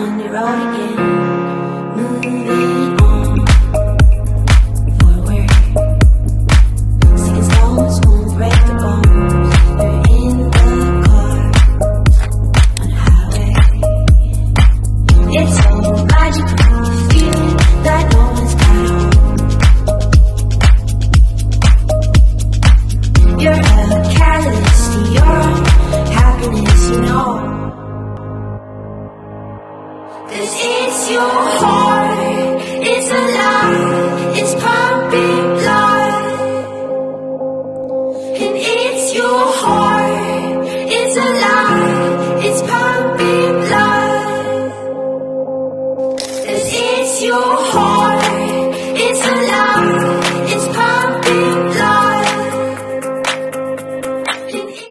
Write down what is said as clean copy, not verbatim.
on the road again, moving on forward. Sticking stones won't break the bones. You're in the car on the highway. It's so magical, feeling that no one's got home. You're a catalyst to your own happiness, you know. 'Cause it's your heart, it's alive, it's pumping blood. And it's your heart, it's alive.